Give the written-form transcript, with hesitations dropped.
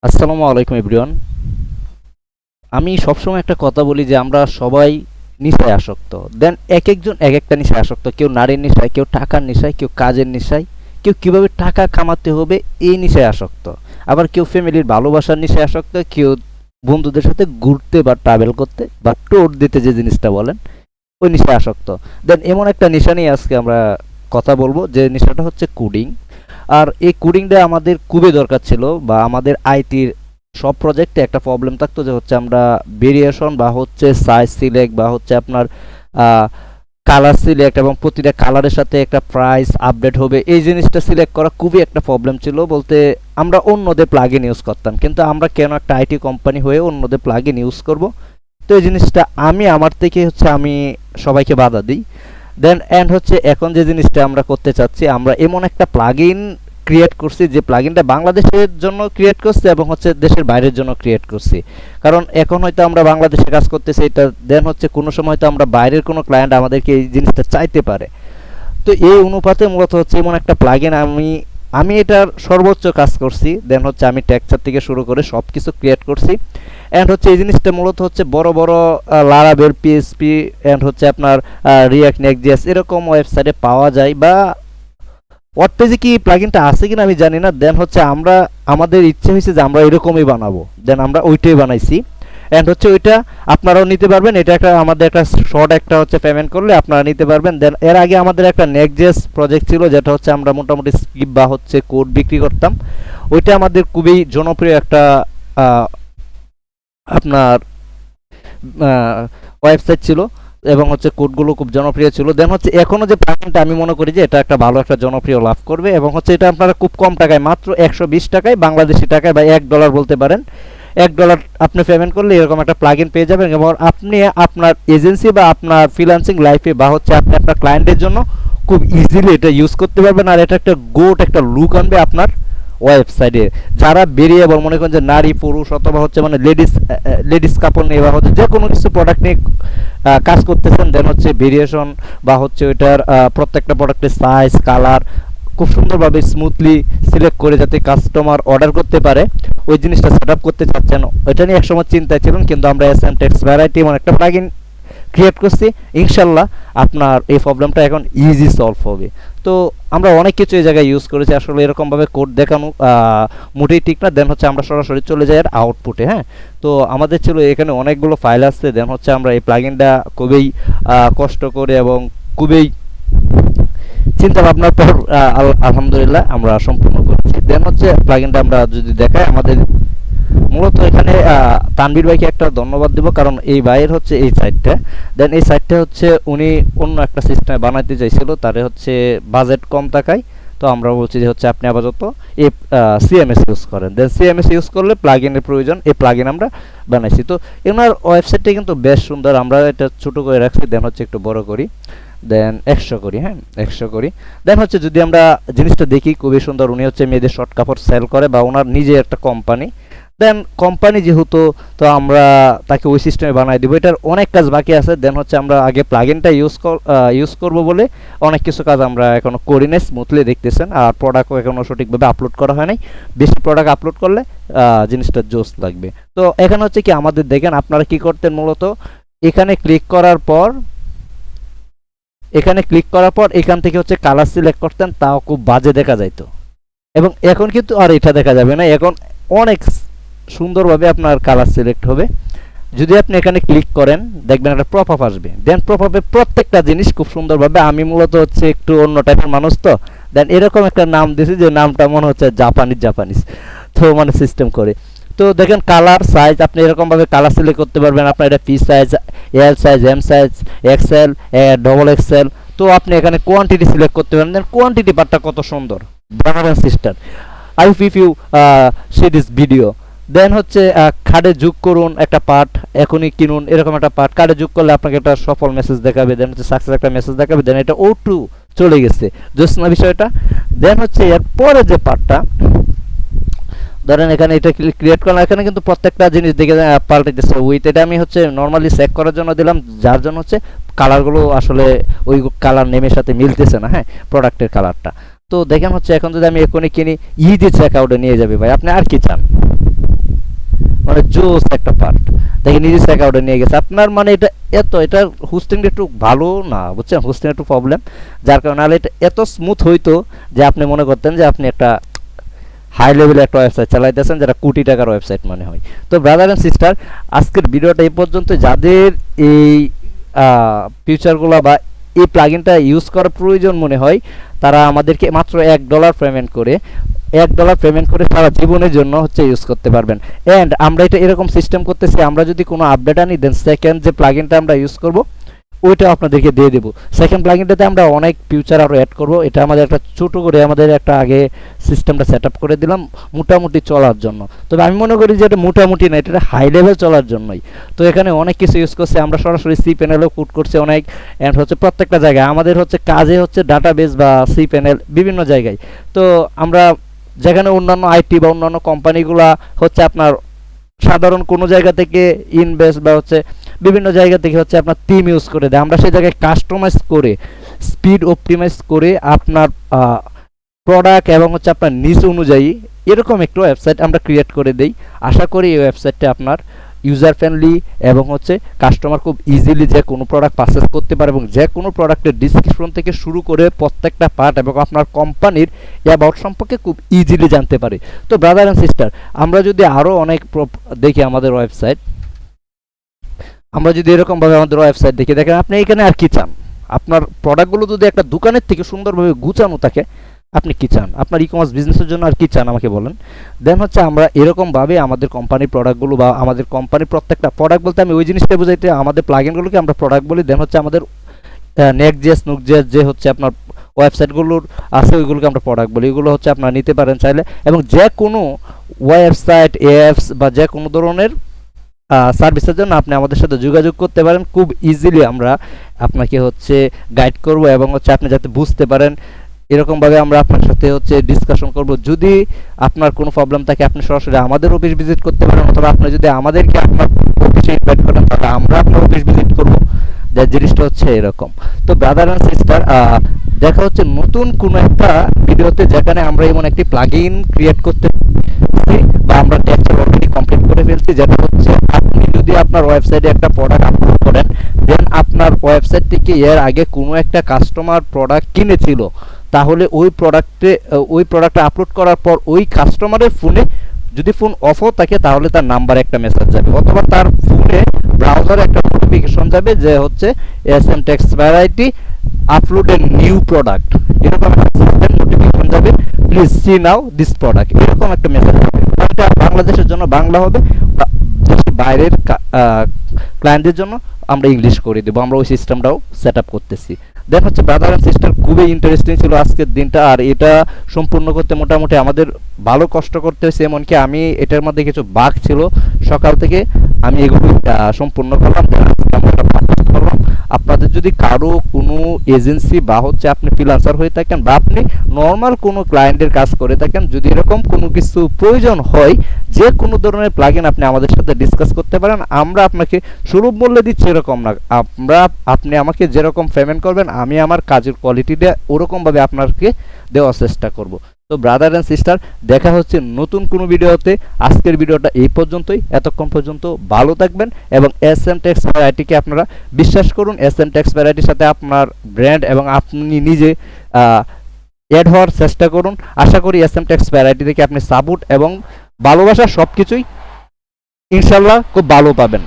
আসসালামু আলাইকুম এভরিওয়ান। আমি সবসময় একটা কথা বলি যে আমরা সবাই নেশায় আসক্ত। দেন এক একজন এক একটা নেশায় আসক্ত। কেউ নারীর নেশায়, কেউ টাকার নেশায়, কেউ কাজের নেশায়, কেউ কিভাবে টাকা কামাতে হবে এই নেশায় আসক্ত। আবার কেউ ফ্যামিলির ভালোবাসার নেশায় আসক্ত, কেউ বন্ধুদের সাথে ঘুরতে বা ট্রাভেল করতে বা ট্যুর দিতে যে জিনিসটা বলেন ওই নেশায় আসক্ত। দেন এমন একটা নেশা নিয়ে আজকে আমরা কথা বলবো যে নেশাটা হচ্ছে কোডিং। আর এই কোডিংটা আমাদের খুবই দরকার ছিল, বা আমাদের আইটির সব প্রজেক্টে একটা প্রবলেম থাকতো যে হচ্ছে আমরা ভেরিয়েশন বা হচ্ছে সাইজ সিলেক্ট বা হচ্ছে আপনার কালার সিলেক্ট এবং প্রতিটা কালারের সাথে একটা প্রাইস আপডেট হবে, এই জিনিসটা সিলেক্ট করা খুবই একটা প্রবলেম ছিল। বলতে আমরা অন্যদের প্লাগইন ইউজ করতাম, কিন্তু আমরা কেন একটা আইটি কোম্পানি হয়ে অন্যদের প্লাগইন ইউজ করব? তো এই জিনিসটা আমি আমার থেকে হচ্ছে আমি সবাইকে বাধা দিই। দেন এন্ড হচ্ছে এখন যে জিনিসটা আমরা করতে চাচ্ছি, আমরা এমন একটা প্লাগইন ক্রিয়েট করছি যে প্লাগইনটা বাংলাদেশের জন্য ক্রিয়েট করছি এবং হচ্ছে দেশের বাইরের জন্য ক্রিয়েট করছি। কারণ এখন হয়তো আমরা বাংলাদেশে কাজ করতেছি, এটা দেন হচ্ছে কোনো সময় তো আমরা বাইরের কোনো ক্লায়েন্ট আমাদেরকে এই জিনিসটা চাইতে পারে। তো এই অনুপাতে মূলত হচ্ছে এমন একটা প্লাগইন আমি আমি এটার সর্বোচ্চ কাজ করছি। দেন হচ্ছে আমি টেক্সচার থেকে শুরু করে সব কিছু ক্রিয়েট করছি। অ্যান্ড হচ্ছে এই জিনিসটা মূলত হচ্ছে বড় বড় লারাবেল পিএসপি অ্যান্ড হচ্ছে আপনার রিয়াক্ট নেক্সট.জেএস এরকম ওয়েবসাইটে পাওয়া যায়, বা ওয়ার্ডপ্রেসে কি প্লাগইনটা আছে কিনা আমি জানি না। দেন হচ্ছে আমরা আমাদের ইচ্ছে হয়েছে যে আমরা এরকমই বানাবো, দেন আমরা ওইটাই বানাইছি। অ্যান্ড হচ্ছে ওইটা আপনারাও নিতে পারবেন। এটা একটা আমাদের একটা শর্ট একটা হচ্ছে পেমেন্ট করলে আপনারা নিতে পারবেন। দেন এর আগে আমাদের একটা নেক্সট.জেএস প্রজেক্ট ছিল, যেটা হচ্ছে আমরা মোটামুটি স্ক্রিপ্ট বা হচ্ছে কোড বিক্রি করতাম। ওইটা আমাদের খুবই জনপ্রিয় একটা আপনার ওয়েবসাইট ছিল এবং হচ্ছে কোডগুলো খুব জনপ্রিয় ছিল। দেন হচ্ছে এখনও যে প্ল্যানটা আমি মনে করি যে এটা একটা ভালো একটা জনপ্রিয় লাভ করবে, এবং হচ্ছে এটা আপনারা খুব কম টাকায় মাত্র 120 টাকায় বাংলাদেশি টাকায় বা $1 বলতে পারেন, $1 আপনি পেমেন্ট করলে এরকম একটা প্লাগইন পেয়ে যাবেন, এবং আপনি আপনার এজেন্সি বা আপনার ফ্রিল্যান্সিং লাইফে বা হচ্ছে আপনি আপনার ক্লায়েন্টের জন্য খুব ইজিলি এটা ইউজ করতে পারবেন। আর এটা একটা গোট একটা লুক আনবে আপনার ওয়েবসাইটে। যারা বেরিয়ে বল মনে করেন যে নারী পুরুষ অথবা হচ্ছে মানে লেডিস কাপড় নিয়ে বা হচ্ছে যে কোনো কিছু প্রোডাক্ট নিয়ে কাজ করতেছেন, দেন হচ্ছে ভেরিয়েশন বা হচ্ছে ওইটার প্রত্যেকটা প্রোডাক্টের সাইজ কালার খুব সুন্দরভাবে স্মুথলি সিলেক্ট করে যাতে কাস্টমার অর্ডার করতে পারে ওই জিনিসটা সেট আপ করতে চাচ্ছেন, ওইটা নিয়ে একসময় চিন্তায় ছিলেন। কিন্তু আমরা এসএমটেক্স ভ্যারাইটি এমন একটা প্লাগইন ক্রিয়েট করছি, ইনশাল্লাহ আপনার এই প্রবলেমটা এখন ইজি সলভ হবে। তো আমরা অনেক কিছু এই জায়গায় ইউজ করেছি, আসলে এরকমভাবে কোড দেখানো মোটেই ঠিক না। দেন হচ্ছে আমরা সরাসরি চলে যাই আর আউটপুটে। হ্যাঁ, তো আমাদের ছিল এখানে অনেকগুলো ফাইল আসছে। দেন হচ্ছে আমরা এই প্লাগইনটা খুবই কষ্ট করে এবং খুবই চিন্তা ভাবনার পর আলহামদুলিল্লাহ আমরা সম্পূর্ণ করেছি। দেন হচ্ছে প্লাগইনটা আমরা যদি দেখাই, আমাদের মূলত এখানে তানভীর ভাইকে একটা ধন্যবাদ দিব, কারণ এই ভাইয়ের হচ্ছে এই সাইটটা। দেন এই সাইটটা হচ্ছে উনি অন্য একটা সিস্টেমে বানাইতে চাইছিল, তারে হচ্ছে বাজেট কম থাকায়। তো আমরা বলছি যে হচ্ছে আপনি আপাতত এই সিএমএস ইউজ করেন। দেন সিএমএস ইউজ করলে প্লাগইনের প্রয়োজন, এই প্লাগইন আমরা বানাইছি। তো এনার ওয়েবসাইটটা কিন্তু বেশ সুন্দর। আমরা এটা ছোট করে রাখছি, দেন হচ্ছে একটু বড় করি, দেন 100 করি। হ্যাঁ, 100 করি। দেন হচ্ছে যদি আমরা জিনিসটা দেখি খুবই সুন্দর। উনি হচ্ছে মেয়েদের শর্ট কাপড় সেল করে, বা ওনার নিজে একটা কোম্পানি। দেন কোম্পানি যেহেতু, তো আমরা তাকে ওই সিস্টেমে বানাই দিব। এটার অনেক কাজ বাকি আছে। দেন হচ্ছে আমরা আগে প্লাগইনটা ইউজ করব বলে অনেক কিছু কাজ আমরা এখনো করি নাই, স্মুথলি দেখতেছেন। আর প্রোডাক্টও এখনো সঠিকভাবে আপলোড করা হয় নাই। বেশি প্রোডাক্ট আপলোড করলে জিনিসটা জোস লাগবে। তো এখানে হচ্ছে কি আমাদের দেখেন আপনারা কি করতেন মূলত, এখানে ক্লিক করার পর এখান থেকে হচ্ছে কালার সিলেক্ট করতেন, তাও খুব বাজে দেখা যাইতো। এবং এখন কিন্তু আর এটা দেখা যাবে না, এখন অনেক সুন্দরভাবে আপনার কালার সিলেক্ট হবে। যদি আপনি এখানে ক্লিক করেন দেখবেন একটা পপ আপ আসবে। দেন পপ আপে প্রত্যেকটা জিনিস খুব সুন্দরভাবে, আমি মূলত হচ্ছে একটু অন্য টাইপের মানুষ, তো দেন এরকম একটা নাম দিয়েছি যে নামটা মনে হচ্ছে জাপানিজ, তো মানে সিস্টেম করে। তো দেখেন কালার সাইজ আপনি এরকমভাবে কালার সিলেক্ট করতে পারবেন। আপনার এটা P size, L size, M size, XL, double XL. তো আপনি এখানে কোয়ান্টিটি সিলেক্ট করতে পারেন। দেন কোয়ান্টিটি পার্টটা কত সুন্দর, brother and sister, I if you see this video. Then হচ্ছে কার্ডে যোগ করুন একটা পার্ট, এখনই কিনুন, এরকম একটা পার্ট কার্ডে যোগ করলে আপনাকে একটা সফল মেসেজ দেখাবে। দেন হচ্ছে সাকসেস একটা মেসেজ দেখাবে। দেন এটা O2 চলে গেছে, জোসনা বিষয়টা। দেন হচ্ছে এর পরে যে পার্টটা ধরেন এখানে এটা ক্রিয়েট করলাম, এখানে কিন্তু প্রত্যেকটা জিনিস দেখে পাল্টাইতেছে উইথ। এটা আমি হচ্ছে নর্মালি চেক করার জন্য দিলাম, যার জন্য হচ্ছে কালারগুলো আসলে ওই কালার নেমের সাথে মিলতেছে না। হ্যাঁ, প্রোডাক্টের কালারটা। তো দেখেন হচ্ছে এখন যদি আমি এখনই কিনি, ইজি চেক আউটে নিয়ে যাবে ভাই, আপনি আর কি চান? মানে জোস একটা পার্ট। দেখেন নিজের অ্যাকাউন্টে নিয়ে গেছে আপনার, মানে এটা এটা হোস্টিংটা একটু ভালো না, বুঝছেন, হোস্টিং একটু প্রবলেম, যার কারণে নাহলে এটা এত স্মুথ হইতো যে আপনি মনে করতেন যে আপনি একটা হাই লেভেলের একটা ওয়েবসাইট চালাইতেছেন, যেটা কোটি টাকার ওয়েবসাইট মনে হয়। তো ব্রাদার অ্যান্ড সিস্টার, আজকের ভিডিওটা এই পর্যন্ত। যাদের এই ফিচারগুলো বা এই প্লাগইনটা ইউজ করার প্রয়োজন মনে হয়, তারা আমাদেরকে মাত্র $1 পেমেন্ট করে সারা জীবনের জন্য হচ্ছে ইউজ করতে পারবেন। অ্যান্ড আমরা এটা এরকম সিস্টেম করতেছি, আমরা যদি কোনো আপডেট আনি, দেন সেকেন্ড যে প্লাগইনটা আমরা ইউজ করব ওইটা আপনাদেরকে দিয়ে দেবো। সেকেন্ড প্লাগইনটাতে আমরা অনেক ফিউচার আরও অ্যাড করব। এটা আমাদের একটা ছোটো করে আমাদের একটা আগে সিস্টেমটা সেট আপ করে দিলাম মোটামুটি চলার জন্য। তবে আমি মনে করি যে এটা মোটামুটি না, এটা হাই লেভেল চলার জন্যই। তো এখানে অনেক কিছু ইউজ করছে, আমরা সরাসরি সি প্যানেলেও কোড করছি অনেক, অ্যান্ড হচ্ছে প্রত্যেকটা জায়গায় আমাদের হচ্ছে কাজে হচ্ছে ডাটাবেস বা সি প্যানেল বিভিন্ন জায়গায়। তো আমরা যেখানে অন্যান্য আইটি বা অন্যান্য কোম্পানিগুলা হচ্ছে আপনার সাধারণ কোনো জায়গা থেকে ইনভেস্ট বা হচ্ছে বিভিন্ন জায়গা থেকে হচ্ছে আপনার থিম ইউজ করে দেয়, আমরা সেই জায়গায় কাস্টমাইজ করে স্পিড অপটিমাইজ করে আপনার প্রোডাক্ট এবং হচ্ছে আপনার নিজ অনুযায়ী এরকম একটু ওয়েবসাইট আমরা ক্রিয়েট করে দেই। আশা করি এই ওয়েবসাইটটা আপনার ইউজার ফ্রেন্ডলি এবং হচ্ছে কাস্টমার খুব ইজিলি যে কোনো প্রোডাক্ট পারচেস করতে পারে এবং যে কোনো প্রোডাক্টের ডিসক্রিপশন থেকে শুরু করে প্রত্যেকটা পার্ট এবং আপনার কোম্পানির অ্যাবাউট সম্পর্কে খুব ইজিলি জানতে পারে। তো ব্রাদার অ্যান্ড সিস্টার, আমরা যদি আরও অনেক দেখি আমাদের ওয়েবসাইট, আমরা যদি এরকমভাবে আমাদের ওয়েবসাইট দেখি, দেখেন আপনি এখানে আর কি চান, আপনার প্রোডাক্টগুলো যদি একটা দোকানের থেকে সুন্দরভাবে গুছানো থাকে, আপনি কি চান, আপনার ই কমার্স বিজনেসের জন্য আর কি চান আমাকে বলেন। দেন হচ্ছে আমরা এরকমভাবে আমাদের কোম্পানির প্রোডাক্টগুলো বা আমাদের কোম্পানির প্রত্যেকটা প্রোডাক্ট বলতে আমি ওই জিনিসটা বুঝাইতে আমাদের প্লাগইনগুলোকে আমরা প্রোডাক্ট বলি। দেন হচ্ছে আমাদের নেক্সট নুকজেস যে হচ্ছে আপনার ওয়েবসাইটগুলোর আছে ওইগুলোকে আমরা প্রোডাক্ট বলি, এগুলো হচ্ছে আপনারা নিতে পারেন চাইলে। এবং যে কোনো ওয়েবসাইট অ্যাপস বা যে কোনো ধরনের সার্ভিসের জন্য আপনি আমাদের সাথে যোগাযোগ করতে পারেন, খুব ইজিলি আমরা আপনাকে হচ্ছে গাইড করব এবং হচ্ছে আপনি যাতে বুঝতে পারেন এরকমভাবে আমরা আপনার সাথে হচ্ছে ডিসকাশন করব। যদি আপনার কোনো প্রবলেম থাকে আপনি সরাসরি আমাদের অফিস ভিজিট করতে পারেন, অথবা আপনি যদি আমাদেরকে আপনার অফিসে ইনভাইট করেন তাহলে আমরা আপনার অফিস ভিজিট করব। যে জিনিসটা হচ্ছে এরকম। তো ব্রাদার অ্যান্ড সিস্টার, দেখা হচ্ছে নতুন কোনো একটা ভিডিওতে, যেখানে আমরা এমন একটি প্লাগইন ক্রিয়েট করতে বা আমরা টেক্সচার অলরেডি কমপ্লিট করে ফেলছি, যেটা হচ্ছে আপনি যদি আপনার ওয়েবসাইটে একটা প্রোডাক্ট আপলোড করেন, দেন আপনার ওয়েবসাইট থেকে এর আগে কোনো একটা কাস্টমার প্রোডাক্ট কিনেছিল, তাহলে ওই প্রোডাক্টটা আপলোড করার পর ওই কাস্টমারের ফোনে যদি ফোন অফও থাকে তাহলে তার নাম্বারে একটা মেসেজ যাবে, অথবা তার ফোনে ব্রাউজারে একটা নোটিফিকেশন যাবে যে হচ্ছে SM text variety upload a new product, এরকম একটা সিস্টেম নোটিফিকেশন যাবে, please see now this product, এরকম একটা মেসেজ যাবে। এটা বাংলাদেশের জন্য বাংলা হবে, দেশের বাইরের ক্লায়েন্টদের জন্য আমরা ইংলিশ করে দেবো, আমরা ওই সিস্টেমটাও সেট আপ করতেছি। দেন হচ্ছে ব্রাদার অ্যান্ড সিস্টার, খুবই ইন্টারেস্টিং ছিল আজকের দিনটা, আর এটা সম্পূর্ণ করতে মোটামুটি আমাদের ভালো কষ্ট করতে হয়েছে, এমনকি আমি এটার মধ্যে কিছু বাগ ছিল সকাল থেকে আমি এগুলো সম্পূর্ণ করলাম। আপনাদের যদি কারো কোনো এজেন্সি বা হচ্ছে আপনি ফ্রিল্যান্সার হয়ে থাকেন বা আপনি নর্মাল কোনো ক্লায়েন্টের কাজ করে থাকেন, যদি এরকম কোনো কিছু প্রয়োজন হয়, যে কোনো ধরনের প্লাগইন আপনি আমাদের সাথে ডিসকাস করতে পারেন। আমরা আপনাকে সুলভ মূল্যে দিচ্ছি এরকম না, আপনি আমাকে যেরকম পেমেন্ট করবেন আমি আমার কাজের কোয়ালিটিটা ওরকমভাবে আপনাকে দেওয়ার চেষ্টা করব। তো ব্রাদার অ্যান্ড সিস্টার, দেখা হচ্ছে নতুন কোনো ভিডিওতে। আজকের ভিডিওটা এই পর্যন্তই, এতক্ষণ পর্যন্ত ভালো থাকবেন এবং SM টেক্সট ভ্যারাইটিকে আপনারা বিশ্বাস করুন। SM টেক্সট ভ্যারাইটির সাথে আপনার ব্র্যান্ড এবং আপনি নিজে অ্যাড হওয়ার চেষ্টা করুন। আশা করি SM টেক্সট ভ্যারাইটি থেকে আপনি সাপোর্ট এবং ভালোবাসা সব কিছুই ইনশাল্লাহ খুব ভালো পাবেন।